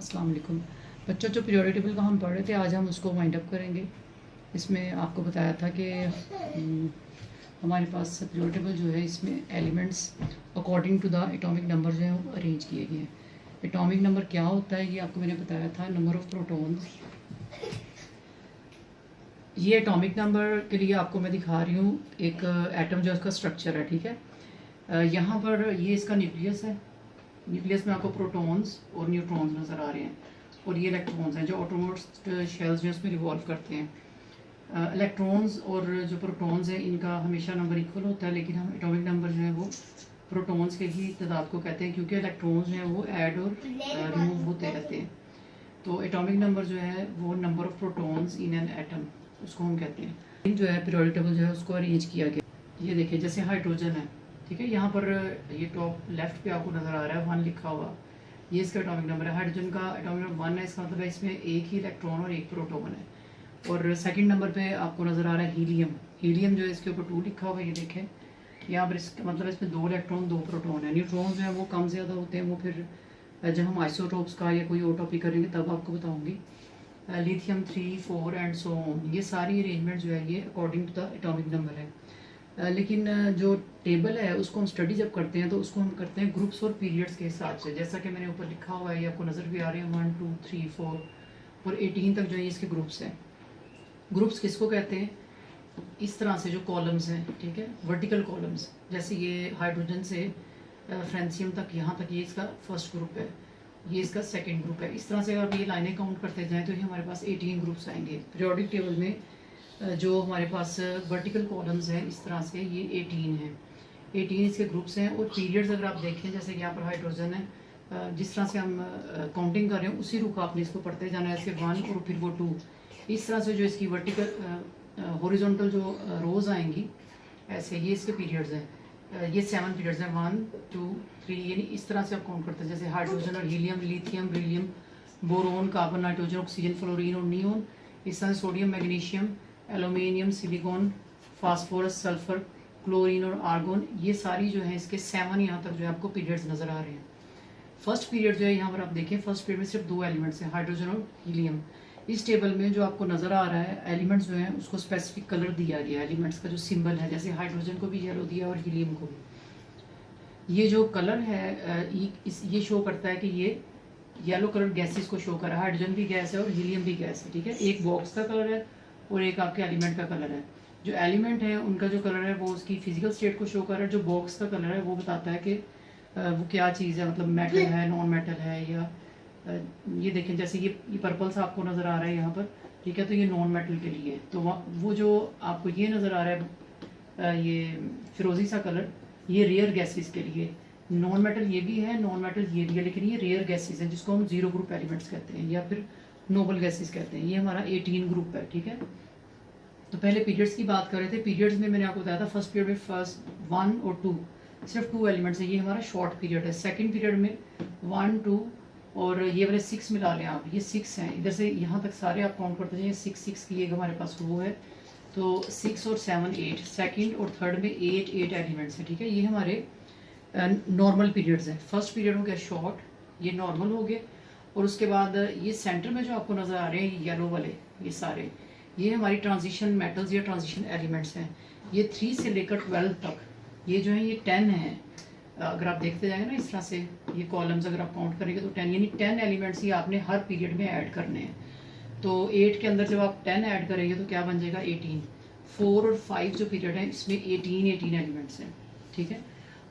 अस्सलाम वालेकुम बच्चों। जो पीरियोडिक टेबल का हम पढ़ रहे थे, आज हम उसको वाइंड अप करेंगे। इसमें आपको बताया था कि हमारे पास पीरियोडिक टेबल जो है, इसमें elements according to the atomic number जो है वो अरेंज किए गए हैं। एटॉमिक नंबर क्या होता है, ये आपको मैंने बताया था। नंबर ऑफ प्रोटॉन्स, ये एटॉमिक नंबर के लिए आपको मैं दिखा रही हूँ एक एटम जो इसका स्ट्रक्चर है, ठीक है। यहाँ पर ये इसका न्यूक्लियस है। न्यूक्लियस में आपको प्रोटॉन्स और न्यूट्रॉन्स नज़र आ रहे हैं, और ये इलेक्ट्रॉन्स हैं जो ऑटोमोस्ट शेल्स जो है उसमें रिवॉल्व करते हैं। इलेक्ट्रॉन्स और जो प्रोटॉन्स हैं इनका हमेशा नंबर इक्वल होता है, लेकिन हम एटॉमिक नंबर जो है वो प्रोटॉन्स के ही तादाद को कहते हैं, क्योंकि इलेक्ट्रॉन्स जो हैं वो ऐड और रिमूव होते रहते हैं। तो एटॉमिक नंबर जो है वो number of protons in an atom, उसको हम कहते हैं। जो है पीरियोडिक टेबल जो है उसको अरेंज किया गया। ये देखिए, जैसे हाइड्रोजन है, ठीक है। यहाँ पर ये टॉप लेफ्ट पे आपको नज़र आ रहा है 1 लिखा हुआ, ये इसका एटॉमिक नंबर है। हाइड्रोजन का एटॉमिक नंबर 1 है, इसका मतलब है इसमें एक ही इलेक्ट्रॉन और एक प्रोटॉन है। और सेकंड नंबर पे आपको नज़र आ रहा है हीलियम। हीलियम जो है इसके ऊपर 2 लिखा हुआ है, ये देखें। यहाँ पर इसका मतलब इसमें 2 इलेक्ट्रॉन 2 प्रोटॉन है। न्यूट्रॉन जो है वो कम ज़्यादा होते हैं, वो फिर जब हम आइसोटोप्स का या कोई और टॉपिक करेंगे तब आपको बताऊँगी। लिथियम 3, 4 एंड सो ऑन, ये सारी अरेंजमेंट जो है ये according to the atomic number है। लेकिन जो टेबल है उसको हम स्टडी जब करते हैं तो उसको हम करते हैं ग्रुप्स और पीरियड्स के हिसाब से। जैसा कि मैंने ऊपर लिखा हुआ है, ये आपको नज़र भी आ रहे हैं 1, 2, 3, 4 और 18 तक जो है इसके ग्रुप्स हैं। ग्रुप्स किसको कहते हैं? इस तरह से जो कॉलम्स हैं, ठीक है, वर्टिकल कॉलम्स। जैसे ये हाइड्रोजन से फ्रेंसियम तक, यहाँ तक ये इसका फर्स्ट ग्रुप है, ये इसका सेकेंड ग्रुप है। इस तरह से अगर ये लाइनें काउंट करते जाएँ तो ये हमारे पास 18 ग्रुप्स आएंगे। पीरियोडिक टेबल में जो हमारे पास वर्टिकल कॉलम्स हैं इस तरह से, ये 18 हैं। 18 इसके ग्रुप्स हैं। और पीरियड्स अगर आप देखें, जैसे यहाँ पर हाइड्रोजन है, जिस तरह से हम काउंटिंग कर रहे हैं उसी रुख आपने इसको पढ़ते जाना है। इसके 1 और फिर वो 2, इस तरह से जो इसकी वर्टिकल हॉरिजॉन्टल जो रोज आएंगी ऐसे, ये इसके पीरियड्स हैं। ये 7 पीरियड्स हैं, 1, 2, 3, यानी इस तरह से आप काउंट करते हैं। जैसे हाइड्रोजन और helium, lithium, beryllium, boron, carbon, nitrogen, oxygen, fluorine और नियोन। इस तरह से sodium, magnesium, aluminium, silicon, phosphorus, sulphur, chlorine और आर्गोन, ये सारी जो है इसके 7 यहाँ तक जो है आपको पीरियड्स नज़र आ रहे हैं। फर्स्ट पीरियड जो है यहाँ पर आप देखें, फर्स्ट पीरियड में सिर्फ 2 एलिमेंट्स हैं, हाइड्रोजन और हीलियम। इस टेबल में जो आपको नज़र आ रहा है एलिमेंट्स जो हैं उसको स्पेसिफिक कलर दिया गया है। एलिमेंट्स का जो सिंबल है, जैसे हाइड्रोजन को भी येलो दिया और हीलियम को भी। ये जो कलर है ये शो करता है कि ये येलो कलर गैसेस को शो कर रहा है। हाइड्रोजन भी गैस है और हीलियम भी गैस है, ठीक है। एक बॉक्स का कलर है और एक आपके एलिमेंट का कलर है। जो एलिमेंट है उनका जो कलर है वो उसकी फिजिकल स्टेट को शो कर रहा है। जो बॉक्स का कलर है वो बताता है कि वो क्या चीज़ है, मतलब मेटल है, नॉन मेटल है, या ये देखें जैसे ये पर्पल सा आपको नज़र आ रहा है यहाँ पर, ठीक है, तो ये नॉन मेटल के लिए। तो वो जो आपको ये नज़र आ रहा है ये फिरोजी सा कलर, ये रेयर गैसेस के लिए। नॉन मेटल ये भी है, नॉन मेटल ये भी है, लेकिन ये रेयर गैसेस हैं जिसको हम 0 ग्रुप एलिमेंट्स कहते हैं या फिर नोबल गैसेस कहते हैं। ये हमारा 18 ग्रुप है, ठीक है। तो पहले पीरियड्स की बात कर रहे थे। पीरियड्स में मैंने आपको बताया था फर्स्ट पीरियड में फर्स्ट 1 और 2, सिर्फ 2 एलिमेंट्स है, ये हमारा शॉर्ट पीरियड है। सेकंड पीरियड में 1, 2 और ये वाले 6 मिला लें आप, ये 6 हैं। इधर से यहाँ तक सारे आप काउंट करते जाइए, 6 की एक हमारे पास वो है। तो 6 और 7, 8। सेकेंड और थर्ड में 8 एलिमेंट्स हैं, ठीक है। ये हमारे नॉर्मल पीरियड्स हैं। फर्स्ट पीरियड हो गया शॉर्ट, ये नॉर्मल हो गए। और उसके बाद ये सेंटर में जो आपको नज़र आ रहे हैं येलो वाले, ये सारे ये हमारी ट्रांजिशन मेटल्स या ट्रांजिशन एलिमेंट्स हैं। ये 3 से लेकर 12 तक ये जो है ये 10 हैं। अगर आप देखते जाएंगे ना इस तरह से, ये कॉलम्स अगर आप काउंट करेंगे तो 10, यानी 10 एलिमेंट्स ही आपने हर पीरियड में ऐड करने हैं। तो 8 के अंदर जब आप 10 ऐड करेंगे तो क्या बन जाएगा 18। 4 और 5 जो पीरियड है इसमें 18 एलिमेंट्स हैं, ठीक है।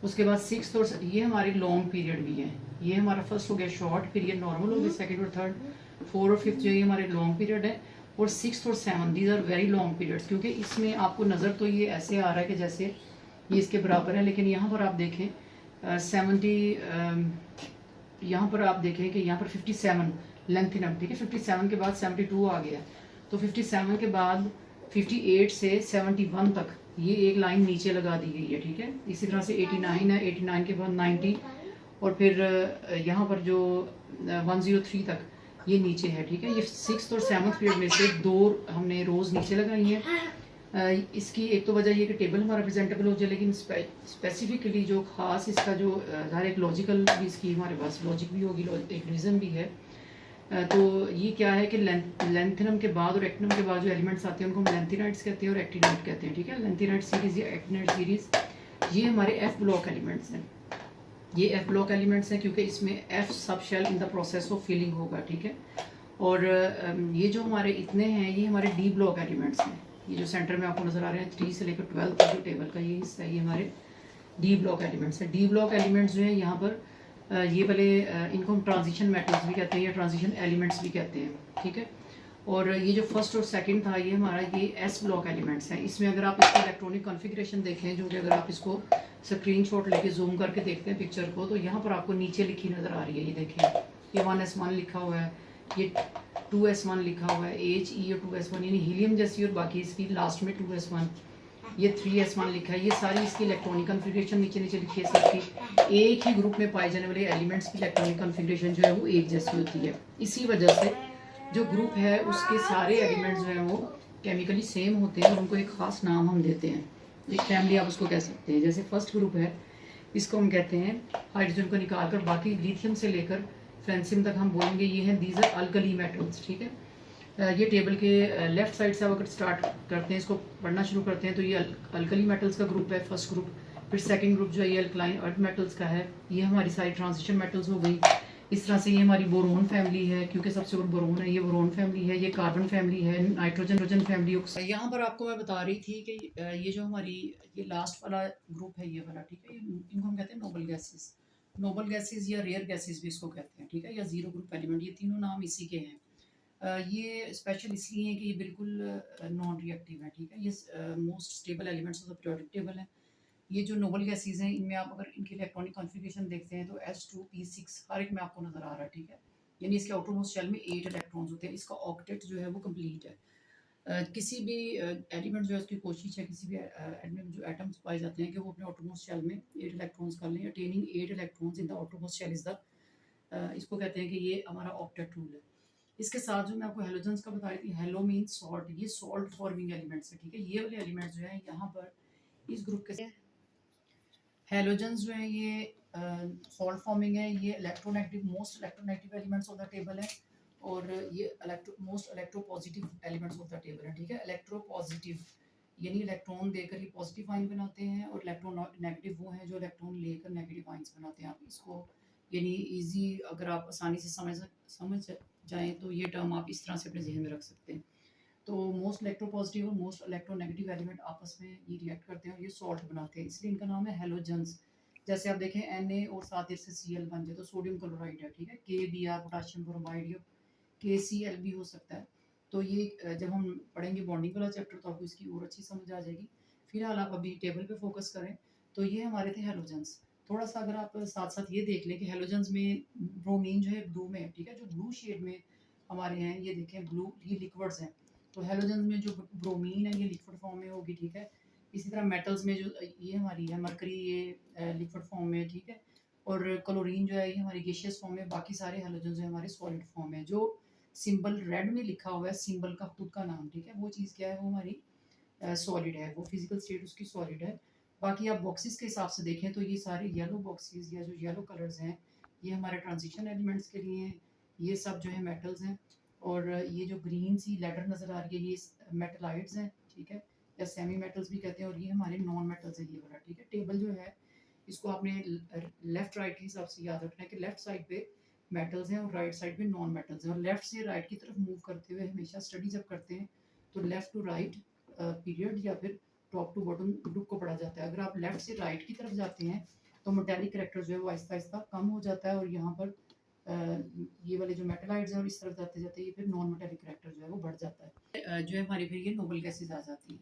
उसके बाद 6 और ये हमारी लॉन्ग पीरियड भी है। ये हमारा फर्स्ट हो गया शॉर्ट, फिर ये नॉर्मल हो गया सेकंड और थर्ड। 4 और 5 जो ये हमारे लॉन्ग पीरियड है। और 6 और 7 these are very long periods, क्योंकि इसमें आपको नज़र तो ये ऐसे आ रहा है कि जैसे ये इसके बराबर है, लेकिन यहाँ पर आप देखें 70, यहाँ पर आप देखें कि यहाँ पर 57 लेंथ इन, ठीक है। 57 के बाद 72 आ गया, तो 57 के बाद 58 से 71 तक ये एक लाइन नीचे लगा दी गई है, ठीक है। इसी तरह से 89 है, 89 के बाद 90 और फिर यहाँ पर जो 103 तक ये नीचे है, ठीक है। ये 6th और 7th पीरियड में से 2 हमने रोज नीचे लगाई हैं। इसकी एक तो वजह ये कि टेबल हमारा प्रेजेंटेबल हो जाए, लेकिन स्पेसिफिकली जो खास इसका जो हर एक लॉजिकल भी इसकी हमारे पास लॉजिक भी होगी, एक रीज़न भी है। तो ये क्या है कि लेंथिनम के बाद और एक्टिनम के बाद जो एलिमेंट्स आते हैं उनको हम लेंथिनाइट्स कहते हैं और एक्टिनाइट कहते हैं, ठीक है। लेंथिनाइट सीरीज या एक्टिनाइट सीरीज ये हमारे एफ ब्लॉक एलिमेंट्स हैं। ये एफ ब्लॉक एलिमेंट्स हैं क्योंकि इसमें f sub shell in the process of filling होगा, ठीक है। और ये जो हमारे इतने हैं ये हमारे डी ब्लॉक एलिमेंट्स हैं। ये जो सेंटर में आपको नजर आ रहे हैं 3 से लेकर 12 तक जो टेबल का ये हिस्सा है ये हमारे डी ब्लॉक एलिमेंट्स है। डी ब्लॉक एलिमेंट्स जो है यहाँ पर ये वाले इनको हम ट्रांजिशन मेटल्स भी कहते हैं या ट्रांजिशन एलिमेंट्स भी कहते हैं, ठीक है। और ये जो फर्स्ट और सेकंड था ये हमारा ये एस ब्लॉक एलिमेंट्स हैं। इसमें अगर आप इसका इलेक्ट्रॉनिक कॉन्फ़िगरेशन देखें, जो कि अगर आप इसको स्क्रीनशॉट लेके जूम करके देखते हैं पिक्चर को, तो यहाँ पर आपको नीचे लिखी नज़र आ रही है, ये देखें, ये 1s1 लिखा हुआ है, ये 2s1 लिखा हुआ है, HE और 2s1 यानी हीलियम जैसी, और बाकी इसकी लास्ट में 2s1, ये 3s1 लिखा है। ये सारी इसकी इलेक्ट्रॉनिक कॉन्फ़िगरेशन नीचे नीचे लिखी है सबकी। एक ही ग्रुप में पाए जाने वाले एलिमेंट्स की इलेक्ट्रॉनिक कॉन्फ़िगरेशन जो है वो एक जैसी होती है। इसी वजह से जो ग्रुप है उसके सारे एलिमेंट्स जो हैं वो केमिकली सेम होते हैं और उनको एक ख़ास नाम हम देते हैं, एक फैमिली आप उसको कह सकते हैं। जैसे फर्स्ट ग्रुप है, इसको हम कहते हैं हाइड्रोजन को निकाल कर बाकी लिथियम से लेकर फ्रांसियम तक हम बोलेंगे ये हैं दीज आर अल्कली मेटल्स, ठीक है। ये टेबल के लेफ्ट साइड से अगर स्टार्ट करते हैं, इसको पढ़ना शुरू करते हैं, तो ये अल्कली मेटल्स का ग्रुप है फर्स्ट ग्रुप। फिर सेकंड ग्रुप जो है ये अल्कलाइन अर्थ मेटल्स का है, ये हमारी सारी ट्रांजिशन मेटल्स हो गई। इस तरह से ये हमारी बोरोन फैमिली है, क्योंकि सबसे ऊपर बोरोन है, ये बोरोन फैमिली है। ये कार्बन फैमिली है, नाइट्रोजन फैमिली। यहाँ पर आपको मैं बता रही थी कि ये जो हमारी ये लास्ट वाला ग्रुप है ये वाला, ठीक है, इनको हम कहते हैं नोबल गैसेस। नोबल गैसेस या रेयर गैसेस भी इसको कहते हैं, ठीक है, या जीरो ग्रुप एलिमेंट, ये तीनों नाम इसी के हैं। ये स्पेशल इसलिए है कि ये बिल्कुल नॉन रिएक्टिव है, ठीक है। ये most stable elements of the periodic table है। ये जो नोबल गैसेज हैं इनमें आप अगर इनकी इलेक्ट्रॉनिक कॉन्फ़िगरेशन देखते हैं तो S2P6 हर एक में आपको नज़र आ रहा है, ठीक है। यानी इसके आउटरमोस्ट शेल में 8 इलेक्ट्रॉन्स होते हैं। इसका ऑक्टेट जो है वो कंप्लीट है। किसी भी एलिमेंट जो है उसकी कोशिश है, किसी भी एलिमेंट जो एटम्स पाए जाते हैं कि वो अपने आउटरमोस्ट शेल में 8 इलेक्ट्रॉन्स कर लें। Attaining 8 electrons in the outermost shell is the इसको कहते हैं कि ये हमारा ऑक्टेट रूल है। इसके साथ जो मैं आपको हेलोजेंस का बता रही थी, हेलो मीन सॉल्ट, ये सॉल्ट फॉर्मिंग एलिमेंट्स है, ठीक है। ये वाले एलिमेंट्स जो है यहाँ पर इस ग्रुप के हेलोजेंस जो है ये सॉल्ट फॉर्मिंग है। ये electronegative most electronegative elements of the table है, और ये most electropositive elements of the table है, ठीक है। इलेक्ट्रोपॉजिटिव यानी इलेक्ट्रॉन देकर ही पॉजिटिव आयन बनाते हैं, और इलेक्ट्रॉन नेगेटिव वो हैं जो इलेक्ट्रॉन लेकर नेगेटिव आयन्स बनाते हैं। आप इसको यानी इजी अगर आप आसानी से समझ जाएं तो ये टर्म आप इस तरह से अपने जहन में रख सकते हैं। तो मोस्ट इलेक्ट्रोपॉजिटिव और मोस्ट इलेक्ट्रोनेगेटिव एलिमेंट आपस में ये रिएक्ट करते हैं और ये सॉल्ट बनाते हैं, इसलिए इनका नाम है हेलोजेंस। जैसे आप देखें Na और साथ से Cl बन जाए तो सोडियम क्लोराइड है, ठीक है। KBr पोटाशियम ब्रोमाइड या KCl भी हो सकता है। तो ये जब हम पढ़ेंगे बॉन्डिंग वाला चैप्टर तो आपको इसकी और अच्छी समझ आ जाएगी। फिलहाल आप अभी टेबल पे फोकस करें। तो ये हमारे थे हेलोजेंस। थोड़ा सा अगर आप साथ साथ ये देख लें कि हेलोजेंस में ब्रोमीन जो है ब्लू में है, ठीक है, जो ब्लू शेड में हमारे हैं ये देखें ब्लू, ये लिक्विड्स हैं। तो हेलोजेंस में जो ब्रोमीन है ये लिक्विड फॉर्म में होगी, ठीक है। इसी तरह मेटल्स में जो ये हमारी है मरकरी, ये लिक्विड फॉर्म में, ठीक है। और क्लोरीन जो है ये हमारी गैसियस फॉर्म में। बाकी सारे हेलोजेंस जो है हमारे सॉलिड फॉर्म में। जो सिंबल रेड में लिखा हुआ है सिंबल का खुद का नाम, ठीक है, वो चीज़ क्या है, वो हमारी सॉलिड है, वो फिजिकल स्टेट उसकी सॉलिड है। बाकी आप बॉक्सेस के हिसाब से देखें तो ये सारे येलो बॉक्सेस या जो येलो कलर्स हैं ये हमारे ट्रांजिशन एलिमेंट्स के लिए हैं। ये सब जो है मेटल्स हैं। और ये जो ग्रीन सी लेटर नज़र आ रही है ये मेटलाइड्स हैं, ठीक है, या सेमी मेटल्स भी कहते हैं। और ये हमारे नॉन मेटल्स है ये वाला, ठीक है। टेबल जो है इसको आपने लेफ्ट राइट के हिसाब से याद रखना है कि लेफ्ट साइड पे मेटल्स हैं और राइट साइड पे नॉन मेटल्स हैं। और लेफ्ट से राइट की तरफ मूव करते हुए हमेशा स्टडी जब करते हैं तो लेफ्ट टू राइट पीरियड या फिर टॉप टू बॉटम ग्रुप को पढ़ा जाता है। अगर आप लेफ्ट से राइट की तरफ जाते हैं तो मेटेलिक कैरेक्टर जो है वो आहिस्ता आहिस्ता कम हो जाता है, और यहाँ पर ये वाले जो मेटलाइड्स हैं और इस तरफ जाते जाते ये फिर नॉन मेटेलिक कैरेक्टर जो है वो बढ़ जाता है। जो है हमारी फिर ये नोबल गैसेज आ जाती हैं।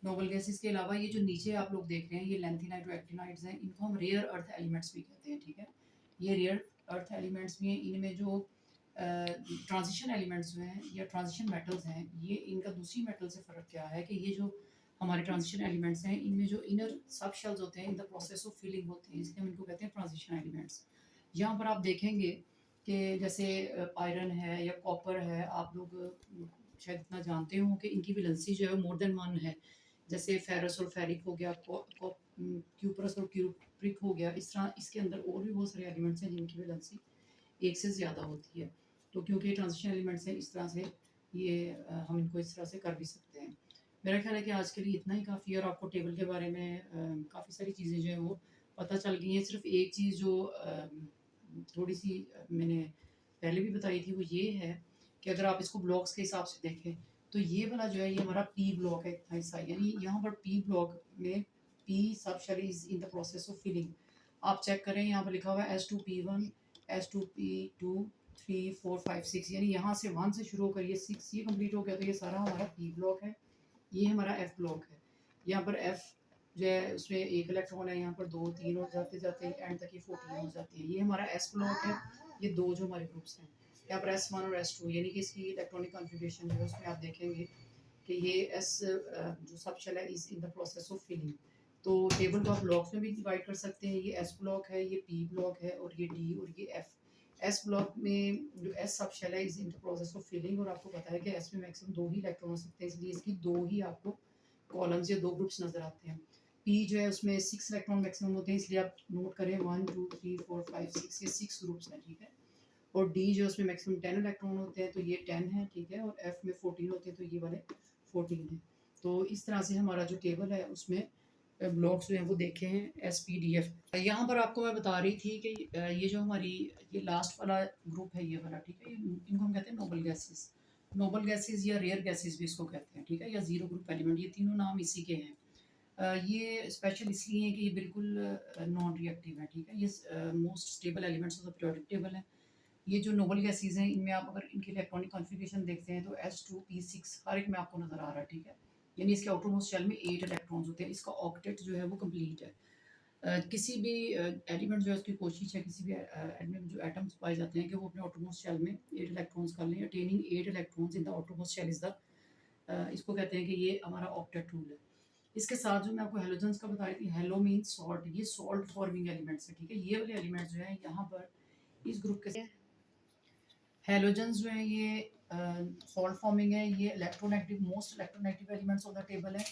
नोबल गैसेज के अलावा ये जो नीचे आप लोग देख रहे हैं ये लेंथिनाइट और एक्टिनाइड्स हैं, इनको हम रेयर अर्थ एलिमेंट्स भी कहते हैं, ठीक है। ये रेयर अर्थ एलिमेंट्स भी हैं। इनमें जो ट्रांजिशन एलिमेंट्स जो हैं या ट्रांजिशन मेटल्स हैं, ये इनका दूसरी मेटल से फ़र्क क्या है कि ये जो हमारे ट्रांजिशन एलिमेंट्स हैं इनमें जो इनर सब शेल्स होते हैं in the process of filling होते हैं, इसलिए हम इनको कहते हैं ट्रांजिशन एलिमेंट्स। यहाँ पर आप देखेंगे कि जैसे आयरन है या कॉपर है, आप लोग शायद इतना जानते हो कि इनकी वैलेंसी जो है वो मोर देन 1 है। जैसे फेरस और फेरिक हो गया, क्यूप्रस और क्यूप्रिक हो गया। इस तरह इसके अंदर और भी बहुत सारे एलिमेंट्स हैं जिनकी वैलेंसी 1 से ज़्यादा होती है। तो क्योंकि ये ट्रांजिशन एलिमेंट्स हैं इस तरह से ये हम इनको इस तरह से कर भी सकते हैं। मेरा ख्याल है कि आज के लिए इतना ही काफ़ी है और आपको टेबल के बारे में काफ़ी सारी चीज़ें जो हैं वो पता चल गई हैं। सिर्फ़ एक चीज़ जो थोड़ी-सी मैंने पहले भी बताई थी वो ये है कि अगर आप इसको ब्लॉक्स के हिसाब से देखें तो ये वाला जो है ये हमारा पी ब्लॉक है इतना हिस्सा, यानी यहाँ पर पी ब्लॉक में p sub shell is in the process of filling. आप चेक करें यहाँ पर लिखा हुआ है S2P1, S2P2, 3, 4, 5, 6, यानी यहाँ से 1 से शुरू होकर ये 6 ये कंप्लीट हो गया तो ये सारा हमारा पी ब्लॉक है। ये हमारा एफ ब्लॉक है। यहाँ पर एफ जो है उसमें एक इलेक्ट्रॉन है, यहाँ पर 2, 3 और जाते जाते एंड तक ये 14 हो जाते हैं। ये हमारा एस ब्लॉक है। ये दो जो हमारे ग्रुप्स हैं, यहाँ पर S1 और S2, यानी कि इसकी इलेक्ट्रॉनिक कॉन्फ़िगरेशन जो है उसमें आप देखेंगे कि ये एस जो सब शेल है is in the process of filling. तो टेबल को आप ब्लॉक्स में भी डिवाइड कर सकते हैं। ये एस ब्लॉक है, ये पी ब्लॉक है और ये डी और ये एफ। एस ब्लॉक में जो एस सब शेल है is in the process of filling और आपको पता है कि एस में मैक्सिमम 2 ही इलेक्ट्रॉन हो सकते हैं, इसलिए इसकी 2 ही आपको कॉलम्स या 2 ग्रुप्स नजर आते हैं। पी जो है उसमें 6 इलेक्ट्रॉन मैक्सिमम होते हैं, इसलिए आप नोट करें 1, 2, 3, 4, 5, 6, ये 6 ग्रुप्स हैं, ठीक है। और डी जो है उसमें मैक्सिमम 10 इलेक्ट्रॉन होते हैं, तो ये 10 है, ठीक है। और एफ में 14 होते हैं, तो ये वाले 14 है। तो इस तरह से हमारा जो टेबल है उसमें ब्लॉक्स जो हैं वो देखे हैं SPDF। यहाँ पर आपको मैं बता रही थी कि ये जो हमारी ये लास्ट वाला ग्रुप है ये वाला, ठीक है, इनको हम कहते हैं नोबल गैसेस। नोबल गैसेस या रेयर गैसेस भी इसको कहते हैं, ठीक है, या जीरो ग्रुप एलिमेंट, ये तीनों नाम इसी के हैं। ये स्पेशल इसलिए है कि ये बिल्कुल नॉन रिएक्टिव है, ठीक है। ये most stable elements of the periodic table है। ये जो नोबल गैसेस हैं इनमें आप अगर इनकी इलेक्ट्रॉनिक कॉन्फ़िगरेशन देखते हैं तो S2P6 हर एक में आपको नज़र आ रहा है, ठीक है। यानी इसके आउटरमोस्ट शेल में 8 इलेक्ट्रॉन्स होते हैं। इसका ऑक्टेट जो है वो कंप्लीट है। किसी भी एलिमेंट जो है उसकी कोशिश है, किसी भी एलिमेंट जो एटम्स पाए जाते हैं कि वो अपने आउटरमोस्ट शेल में 8 इलेक्ट्रॉन्स कर लें। Attaining 8 electrons in the outermost shell is the इसको कहते हैं कि ये हमारा ऑक्टेट रूल है। इसके साथ जो मैं आपको हैलोजेंस का बता रही थी, हेलो मीन्स सॉल्ट, ये सॉल्ट फॉर्मिंग एलिमेंट्स है, ठीक है। ये वाले एलिमेंट्स जो है यहाँ पर इस ग्रुप के हैलोजेंस जो है ये सॉल्ट फॉर्मिंग है। ये electronegative most electronegative elements of the table है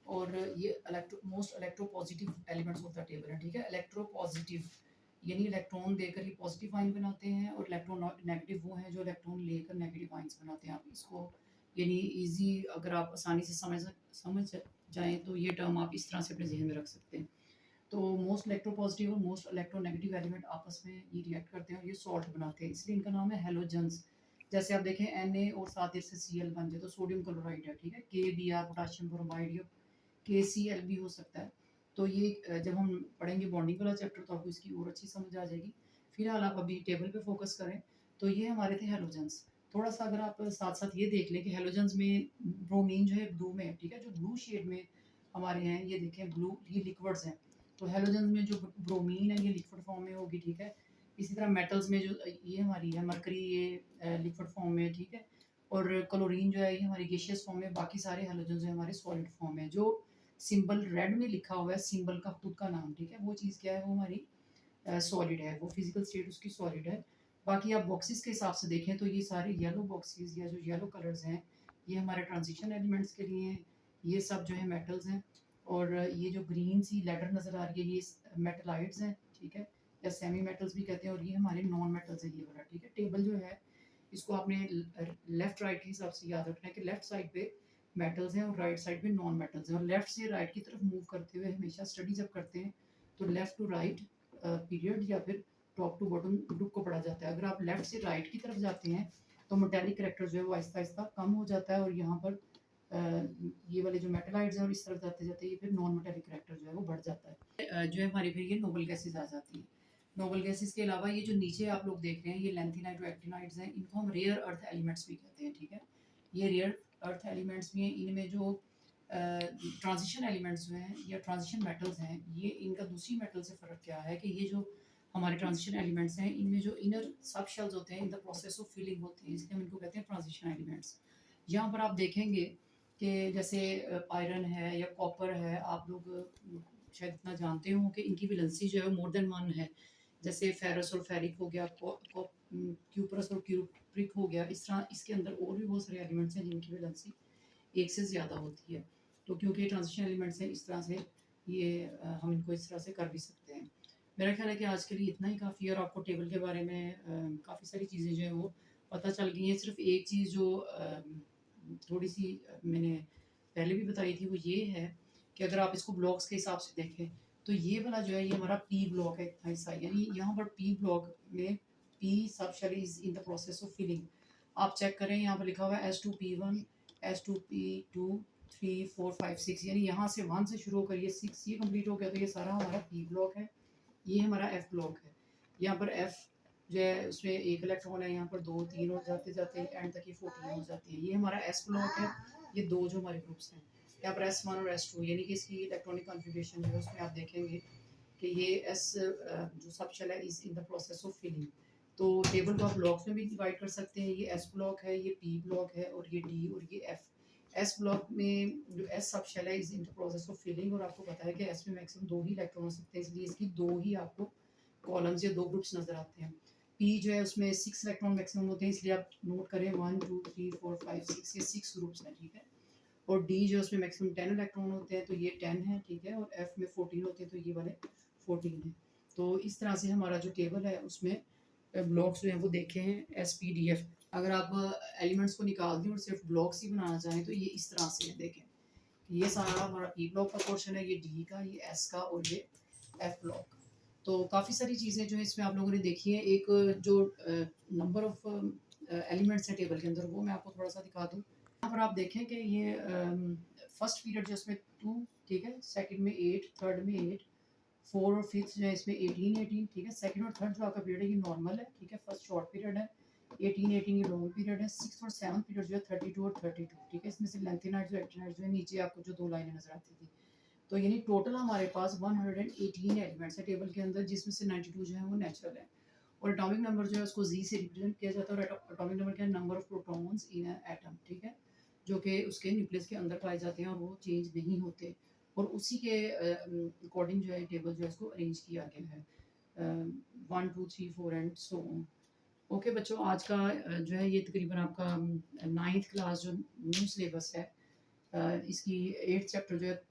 और ये most electropositive elements of the table है, ठीक है। इलेक्ट्रोपॉजिटिव यानी इलेक्ट्रॉन देकर ये पॉजिटिव आयन बनाते हैं और इलेक्ट्रॉन नेगेटिव वो हैं जो इलेक्ट्रॉन लेकर नेगेटिव आयन्स बनाते हैं। आप इसको यानी इजी अगर आप आसानी से समझ जाएं तो ये टर्म आप इस तरह से अपने जहन में रख सकते हैं। तो मोस्ट इलेक्ट्रोपॉजिटिव और मोस्ट इलेक्ट्रोनेगेटिव एलिमेंट आपस में ये रिएक्ट करते हैं और ये सॉल्ट बनाते हैं, इसलिए इनका नाम है हेलोजेंस। जैसे आप देखें Na और साथ से Cl बन जाए तो सोडियम क्लोराइड है, ठीक है। KBr पोटेशियम ब्रोमाइड या KCl भी हो सकता है। तो ये जब हम पढ़ेंगे बॉन्डिंग वाला चैप्टर तो आपको इसकी और अच्छी समझ आ जाएगी। फिलहाल आप अभी टेबल पे फोकस करें। तो ये हमारे थे हेलोजेंस। थोड़ा सा अगर आप साथ साथ ये देख लें कि हेलोजेंस में ब्रोमीन जो है ब्लू में है, ठीक है। जो ब्लू शेड में हमारे हैं ये देखें ब्लू, ये लिक्विड्स हैं। तो हेलोजेंस में जो ब्रोमीन है ये लिक्विड फॉर्म में होगी, ठीक है। इसी तरह मेटल्स में जो ये हमारी है मरकरी, ये लिक्विड फॉर्म में है, ठीक है। और क्लोरीन जो है ये हमारी गैसियस फॉर्म में। बाकी सारे हेलोजेंस जो हमारे सॉलिड फॉर्म में। जो सिंबल रेड में लिखा हुआ है सिंबल का खुद का नाम, ठीक है, वो चीज़ क्या है, वो हमारी सॉलिड है, वो फिजिकल स्टेट उसकी सॉलिड है। बाकी आप बॉक्सेस के हिसाब से देखें तो ये सारे येलो बॉक्सेस या जो येलो कलर्स हैं ये हमारे ट्रांजिशन एलिमेंट्स के लिए हैं। ये सब जो है मेटल्स हैं। और ये जो ग्रीन सी लेडर नज़र आ रही है ये मेटलाइड्स हैं, ठीक है, या सेमी मेटल्स भी कहते हैं। और ये हमारे नॉन मेटल्स है ये वाला, ठीक है। टेबल जो है इसको आपने लेफ्ट राइट के हिसाब से याद रखना है कि लेफ्ट साइड पे मेटल्स हैं और राइट साइड पे नॉन मेटल्स हैं। और लेफ्ट से राइट की तरफ मूव करते हुए हमेशा स्टडी जब करते हैं तो लेफ्ट टू राइट पीरियड या फिर टॉप टू बॉटम ग्रुप को पढ़ा जाता है। अगर आप लेफ्ट से राइट की तरफ जाते हैं तो मेटेलिक करेक्टर जो है वो आहिस्ता आहिस्ता कम हो जाता है और यहाँ पर ये वाले जो मेटलाइड्स हैं और इस तरफ जाते जाते ये फिर नॉन मेटेलिक करेक्टर जो है वो बढ़ जाता है। जो है हमारी फिर ये नोबल गैसेज आ जाती हैं। नोबल गैसेज के अलावा ये जो नीचे आप लोग देख रहे हैं ये लैंथेनाइड और एक्टिनाइड्स हैं, इनको हम रेयर अर्थ एलिमेंट्स भी कहते हैं, ठीक है। ये रेयर अर्थ एलिमेंट्स भी हैं। इनमें जो ट्रांजिशन एलिमेंट्स जो हैं या ट्रांजिशन मेटल्स हैं ये इनका दूसरी मेटल से फ़र्क क्या है कि ये जो हमारे ट्रांजिशन एलिमेंट्स हैं इनमें जो इनर सब शेल्स होते हैं in the process of filling होते हैं, इसलिए हम इनको कहते हैं ट्रांजिशन एलिमेंट्स। यहाँ पर आप देखेंगे कि जैसे आयरन है या कॉपर है, आप लोग शायद इतना जानते हो कि इनकी वैलेंसी जो है मोर देन 1 है। जैसे फेरस और फेरिक हो गया, क्यूपरस और क्यूप्रिक हो गया। इस तरह इसके अंदर और भी बहुत सारे एलिमेंट्स हैं जिनकी वैलेंसी 1 से ज़्यादा होती है। तो क्योंकि ये ट्रांजिशन एलिमेंट्स हैं इस तरह से ये हम इनको इस तरह से कर भी सकते हैं। मेरा ख्याल है कि आज के लिए इतना ही काफ़ी है और आपको टेबल के बारे में काफ़ी सारी चीज़ें जो हैं वो पता चल गई है। सिर्फ एक चीज़ जो थोड़ी सी मैंने पहले भी बताई थी, वो ये है कि अगर आप इसको ब्लॉक्स के हिसाब से देखें तो ये वाला जो है ये हमारा पी ब्लॉक है इतना हिस्सा, यानी यहाँ पर पी ब्लॉक में p sub shell is in the process of filling. आप चेक करें, यहाँ पर लिखा हुआ है S2P1, S2P2, 3 4 5 6, यानी यहाँ से 1 से शुरू होकर ये 6 ये कंप्लीट हो गया, तो ये सारा हमारा पी ब्लॉक है। ये हमारा एफ ब्लॉक है। यहाँ पर एफ जो है उसमें एक इलेक्ट्रॉन है, यहाँ पर 2 3 और जाते जाते एंड तक ये 14 हो जाती है। ये हमारा एस ब्लॉक है। ये दो जो हमारे ग्रुप्स हैं, यहाँ पर S1 और S2, यानी कि इसकी इलेक्ट्रॉनिक कॉन्फ़िगरेशन जो है उसमें आप देखेंगे कि ये एस जो सब शेल है is in the process of filling. तो टेबल को आप ब्लॉक्स में भी डिवाइड कर सकते हैं। ये एस ब्लॉक है, ये पी ब्लॉक है, और ये डी और ये एफ। एस ब्लॉक में जो एस सब शेल है is in the process of filling, और आपको पता है कि एस में मैक्सिमम 2 ही इलेक्ट्रॉन हो सकते हैं, इसलिए इसकी 2 ही आपको कॉलम्स या 2 ग्रुप्स नजर आते हैं। पी जो है उसमें 6 इलेक्ट्रॉन मैक्सिमम होते हैं, इसलिए आप नोट करें 1 2 3 4 5 6, ये 6 ग्रुप्स हैं, ठीक है। और डी जो है उसमें मैक्सिमम 10 इलेक्ट्रॉन होते हैं, तो ये 10 है, ठीक है। और एफ में 14 होते हैं, तो ये वाले 14 है। तो इस तरह से हमारा जो टेबल है उसमें ब्लॉक्स जो हैं वो देखे हैं SP DF। अगर आप एलिमेंट्स को निकाल दें और सिर्फ ब्लॉक्स ही बनाना चाहें तो ये इस तरह से है, देखें ये सारा हमारा पी ब्लॉक का पोर्शन है, ये डी का, ये एस का, और ये एफ ब्लॉक। तो काफ़ी सारी चीज़ें जो है इसमें आप लोगों ने देखी है। एक जो नंबर ऑफ एलिमेंट्स हैं टेबल के अंदर, वो मैं आपको थोड़ा सा दिखा दूँ। यहाँ पर आप देखें कि ये फर्स्ट पीरियड जो इसमें 2, ठीक है, सेकंड में 8, थर्ड में 8, 4 और 5th जो है इसमें 18 ठीक है। सेकंड और थर्ड जो आपका पीरियड है ये नॉर्मल है, ठीक है। फर्स्ट शॉर्ट पीरियड है, 18 ये लॉन्ग पीरियड है। 6th और 7th पीरियड जो है 32 और 32, ठीक है। इसमें से लेंथेनाइड जो एक्टिनाइड जो है नीचे आपको जो 2 लाइनें नजर आती थी। तो यानी टोटल हमारे पास 118 एलिमेंट्स है टेबल के अंदर, जिसमें से 92 जो है वो नेचुरल है। और एटॉमिक नंबर जो है उसको Z से रिप्रेजेंट किया जाता है, और एटॉमिक नंबर क्या है, number of protons in atom, ठीक है, जो कि उसके न्यूक्लियस के अंदर पाए जाते हैं और वो चेंज नहीं होते। और उसी के अकॉर्डिंग जो है टेबल जो है उसको अरेंज किया गया है, 1 2 3 4 एंड सो ऑन। ओके बच्चों, आज का जो है ये तकरीबन आपका 9th क्लास जो न्यू सिलेबस है, इसकी 8th चैप्टर जो है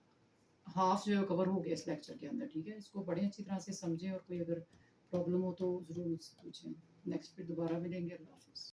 हाफ जो है कवर हो गया इस लेक्चर के अंदर, ठीक है। इसको बड़े अच्छी तरह से समझें, और कोई अगर प्रॉब्लम हो तो ज़रूर मुझसे पूछें। नेक्स्ट फिर दोबारा मिलेंगे। अल्लाह हाफ़िज़।